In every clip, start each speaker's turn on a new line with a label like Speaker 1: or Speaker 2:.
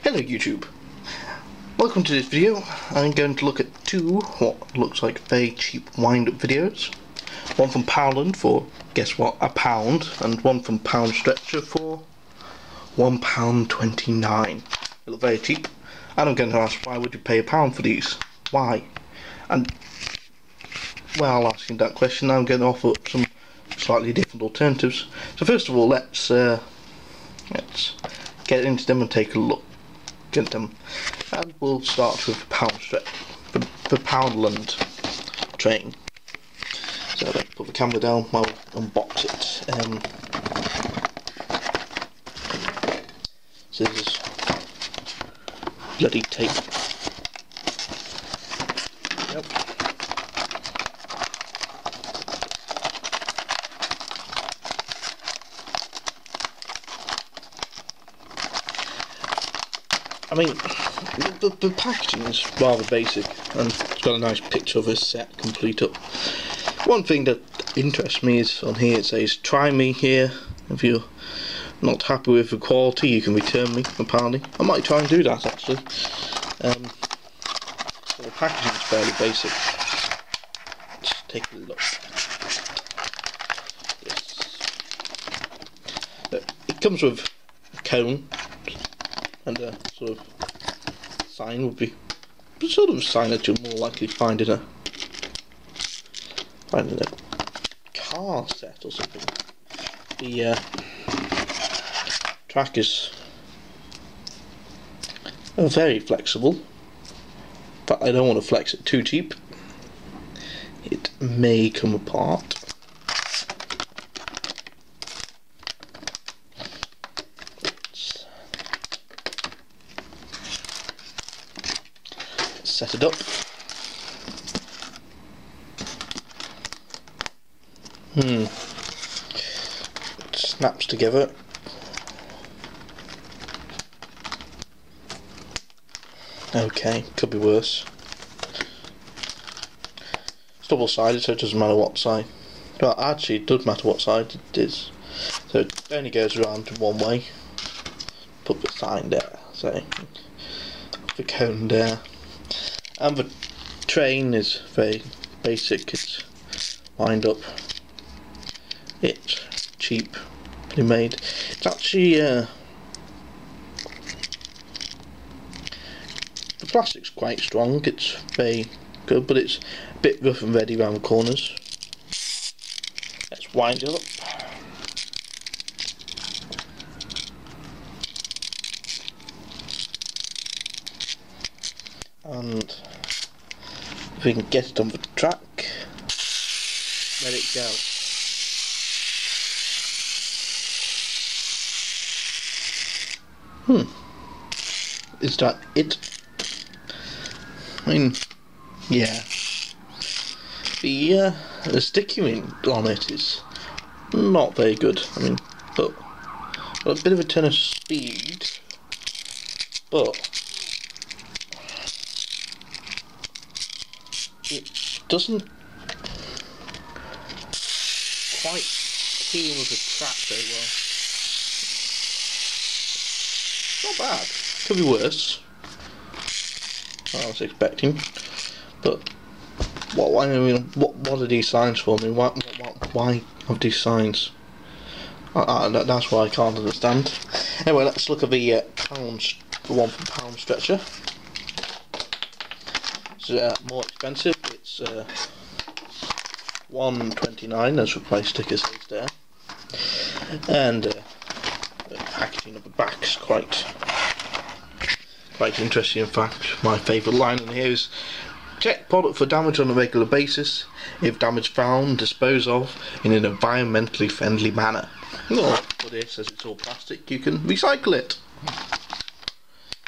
Speaker 1: Hello YouTube, welcome to this video. I'm going to look at two what looks like very cheap wind-up videos. One from Poundland for, guess what, £1, and one from Poundstretcher for £1.29. They look very cheap, and I'm going to ask, why would you pay £1 for these? Why? And while asking that question, I'm going to offer up some slightly different alternatives. So first of all, let's get into them and take a look at them, and we'll start with the Poundland train. So let's put the camera down while we unbox it. So this is bloody tape. Yep. I mean, the packaging is rather basic, and it's got a nice picture of a set complete up. One thing that interests me is on here it says, "Try me here. If you're not happy with the quality, you can return me." Apparently, I might try and do that actually. So the packaging is fairly basic. Let's take a look. Yes. It comes with a cone and a sort of sign, would be the sort of sign that you're more likely to find in a car set or something. The track is very flexible, but I don't want to flex it too cheap. It may come apart. Set it up. It snaps together. Okay, could be worse. It's double-sided, so it doesn't matter what side. Well, actually, it does matter what side it is. So it only goes around one way. Put the sign there, so the cone there. And the train is very basic. It's wind up. It's cheaply made. It's actually the plastic's quite strong. It's very good, but it's a bit rough and ready around the corners. Let's wind it up. And if we can get it on the track, let it go. Is that it? I mean, yeah. The sticking on it is not very good. I mean, but a bit of a turn of speed, but it doesn't quite keel with the track very well. Not bad. Could be worse. I was expecting, but what are these signs for? I mean, why have these signs? That's what I can't understand. Anyway, let's look at the one from Poundstretcher. It's more expensive. It's $1.29, as the price sticker says there, and the packaging of the back's quite interesting. In fact, my favourite line in here is, "Check product for damage on a regular basis. If damage found, dispose of in an environmentally friendly manner." Well, for this, as it's all plastic, you can recycle it.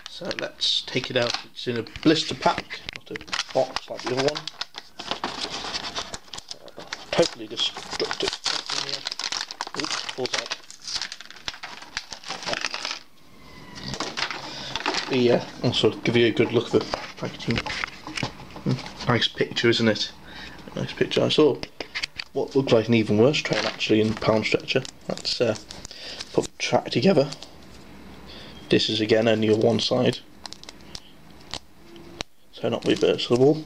Speaker 1: So let's take it out. It's in a blister pack, not a box like the other one. Totally destructive. Oops, falls out. Also give you a good look at the packaging. Nice picture, isn't it? Nice picture. I saw what looked like an even worse train actually in Poundstretcher. Let's put the track together. This is again only on one side, so not reversible.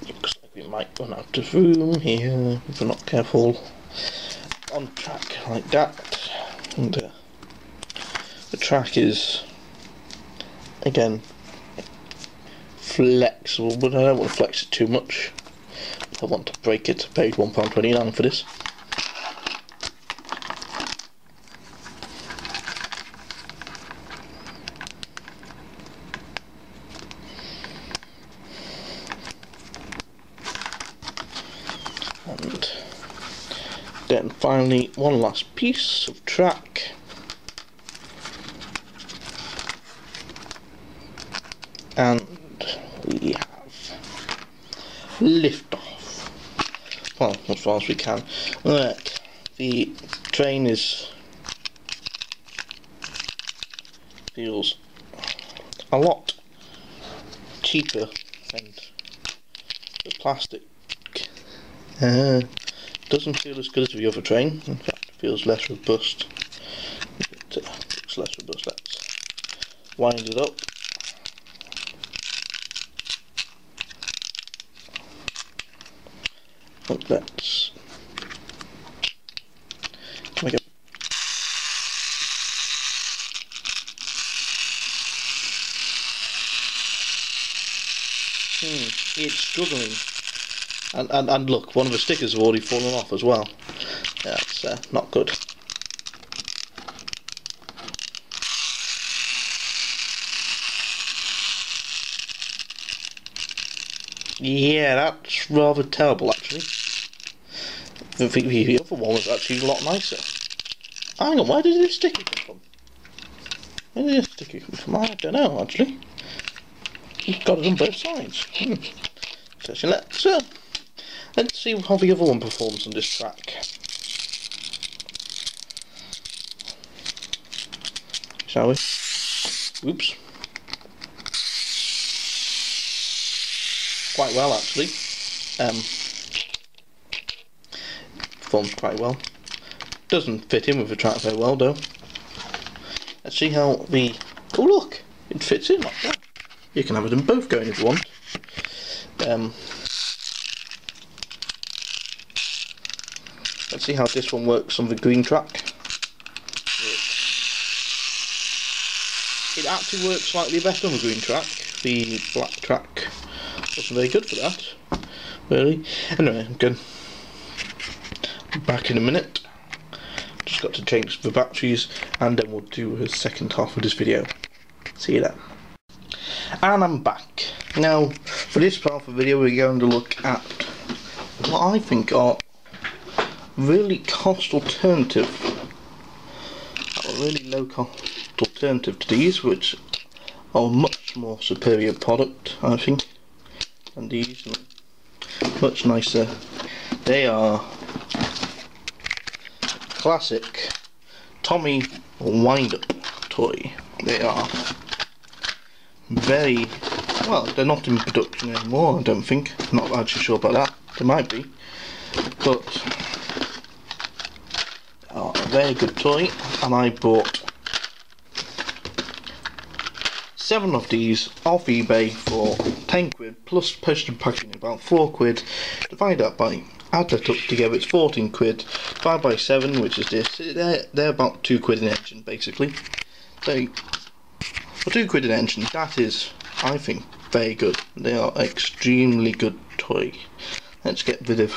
Speaker 1: Looks like we might run out of room here if we're not careful. On track like that, and the track is again flexible, but I don't want to flex it too much. I want to break it. I paid £1.29 for this. And then finally one last piece of track. And we have lift off. Well, as far as we can. Look, the train feels a lot cheaper than the plastic. Doesn't feel as good as the other train. In fact, it feels less robust. It looks less robust. Let's wind it up. Let's make it. It's struggling, and look, one of the stickers have already fallen off as well. That's not good. Yeah, that's rather terrible actually. The other one was actually a lot nicer. Hang on, where did this sticker come from? Where did this sticker come from? I don't know actually. You've got it on both sides. So let's see how the other one performs on this track. Shall we? Oops. Quite well actually. Performs quite well. Doesn't fit in with the track very well though. Let's see how the... Oh look! It fits in like that. You can have them both going if you want. Let's see how this one works on the green track. It actually works slightly better on the green track. The black track wasn't very good for that, really. Anyway, I'm good. Back in a minute. Just got to change the batteries, and then we'll do the second half of this video. See you then. And I'm back. Now, for this part of the video, we're going to look at what I think are really cost alternative, a really low cost alternative to these, which are a much more superior product, I think, than these. Much nicer. They are classic Tomy wind-up toy. They are very well. They're not in production anymore, I don't think. Not actually sure about that. They might be, but they are a very good toy. And I bought 7 of these off eBay for 10 quid plus postage and packaging about 4 quid. Divide that by, add that up together, it's 14 quid. Divide by 7, which is this. They're about 2 quid an engine basically. So for 2 quid an engine, that is, I think, very good. They are extremely good toy. Let's get rid of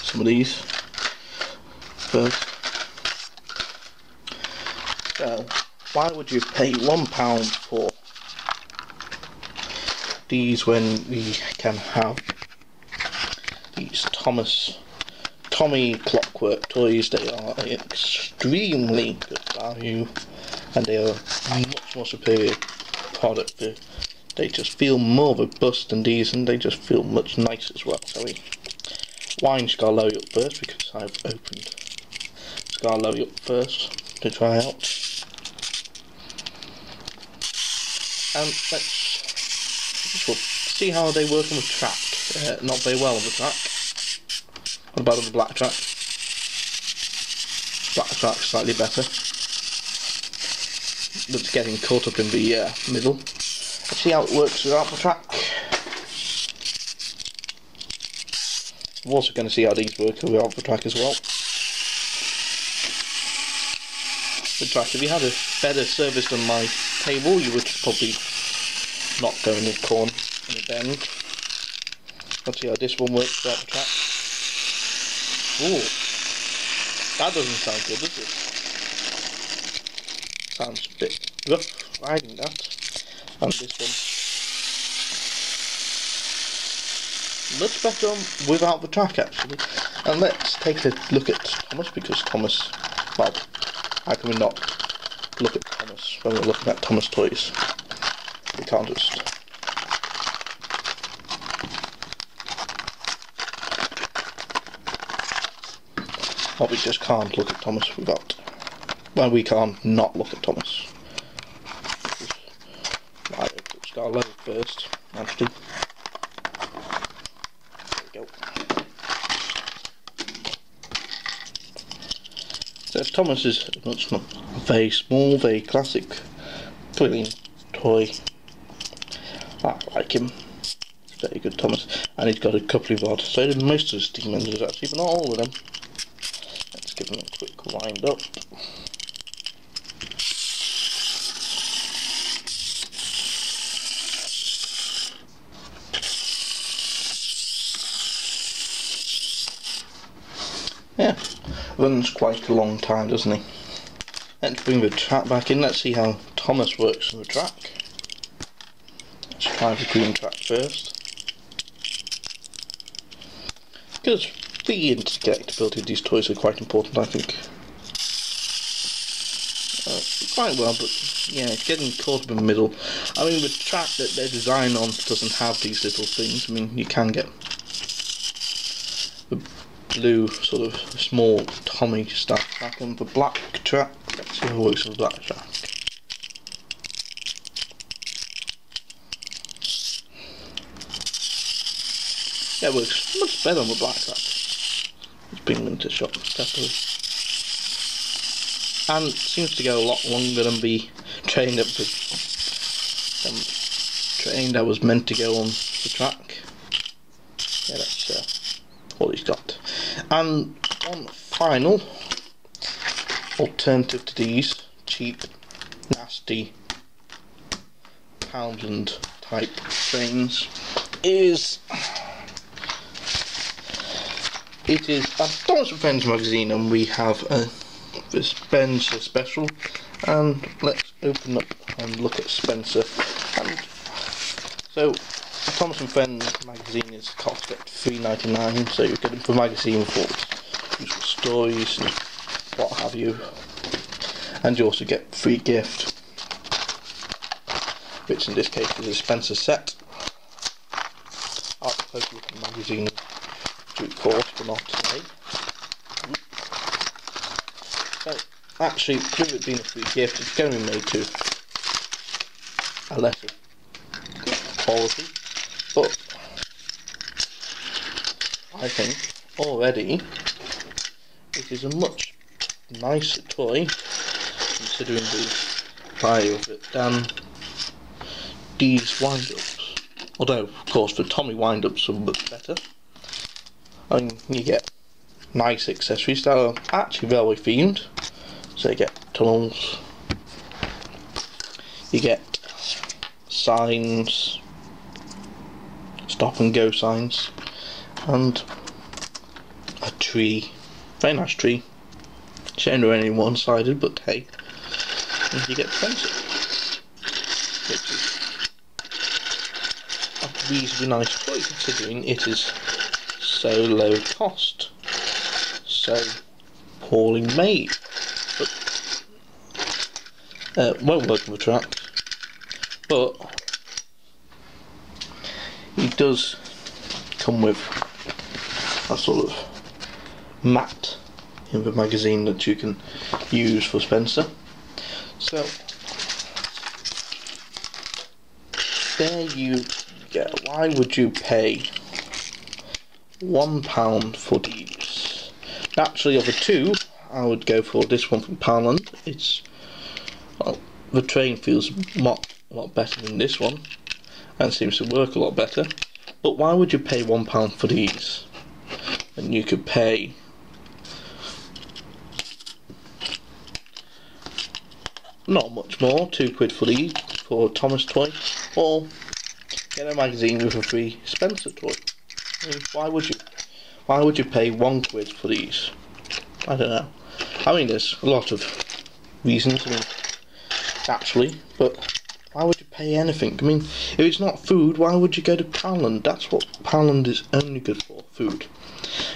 Speaker 1: some of these first. So, why would you pay £1 for these when we can have these Tomy clockwork toys? They are an extremely good value, and they are much more superior product. They just feel more robust than these, and they just feel much nicer as well. So wine's got to lower you up first because I've opened. It's got to lower you up first to try out. And we'll see how they work on the track. Not very well on the track. What about on the black track? Black track's slightly better. that's getting caught up in the middle. Let's see how it works without the track. I'm also going to see how these work without the track as well. The track, if you had a better service than my table, you would probably not go in a corner in a bend. Let's see how this one works without the track. Ooh, that doesn't sound good, does it? Sounds a bit rough riding that. And this one, much better without the track actually. And let's take a look at Thomas, because Thomas, well, how can we not look at Thomas when we're looking at Thomas toys? We can't just... Well, we just can't look at Thomas without... Well, we can't not look at Thomas. Right, let's start level first, actually. There we go. So Thomas is much more very small, very classic, brilliant toy. I like him. Very good Thomas. And he's got a couple of rods. So did most of the steam engines actually, but not all of them. Let's give him a quick wind up. Yeah, runs quite a long time, doesn't he? Let's bring the track back in. Let's see how Thomas works on the track. Let's try the green track first. Because the interconnectability of these toys are quite important, I think. Quite well, but yeah, it's getting caught up in the middle. I mean, the track that they're designed on doesn't have these little things. I mean, you can get the blue sort of small Tommy style track and the black track. Let's see how it works with the black track. Yeah, it works much better on the black track. Let's bring them into shop separately. And it seems to go a lot longer than the train that was meant to go on the track. Yeah, that's all he's got. And one final alternative to these cheap, nasty Poundland type trains is Thomas and Friends magazine, and we have the Spencer special. And let's open up and look at Spencer. And so Thomas and Friends magazine is cost at $3.99, so you get the magazine for useful stories and what have you, and you also get free gift, which in this case is a Spencer set. I'll post you the magazine due course, but not today. So actually, with it being a free gift, it's going to be made to a lesser quality, but I think already it is a much nicer toy, considering the value of it, than these wind-ups. Although, of course, the Tommy wind-ups are much better. I mean, you get nice accessories that are actually railway themed. So you get tunnels, you get signs, stop and go signs, and a tree, very nice tree. Shame they're only one-sided, but hey, and you get Spencer, which is a reasonably nice toy considering it is so low cost, so poorly made, but won't work on the track. But it does come with a sort of mat in the magazine that you can use for Spencer. So there you go. Why would you pay £1 for these? Naturally, of the two, I would go for this one from Poundland. It's, well, the train feels a lot better than this one, and seems to work a lot better. But why would you pay £1 for these? And you could pay not much more, £2 for these, for Thomas toy, or get a magazine with a free Spencer toy. I mean, why would you? Why would you pay £1 for these? I don't know. I mean, there's a lot of reasons, I mean, naturally, but why would you pay anything? I mean, if it's not food, why would you go to Poundland? That's what Poundland is only good for, food.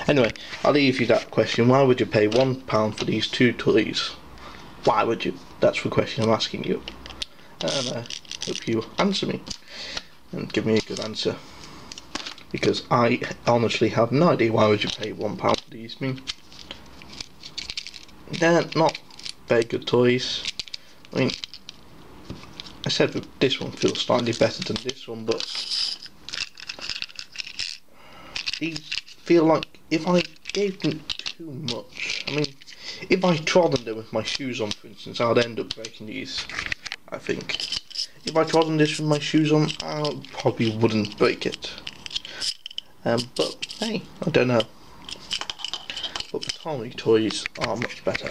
Speaker 1: Anyway, I'll leave you that question. Why would you pay £1 for these 2 toys? Why would you? That's the question I'm asking you. And I hope you answer me and give me a good answer, because I honestly have no idea why would you pay £1 for these. I mean, they're not very good toys. I mean, I said that this one feels slightly better than this one, but these feel like if I gave them too much, I mean, if I trod on them with my shoes on, for instance, I'd end up breaking these, I think. If I trod on this with my shoes on, I probably wouldn't break it. But hey, I don't know. But the Tomy toys are much better.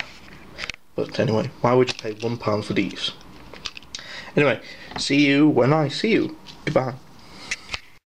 Speaker 1: But anyway, why would you pay £1 for these? Anyway, see you when I see you. Goodbye.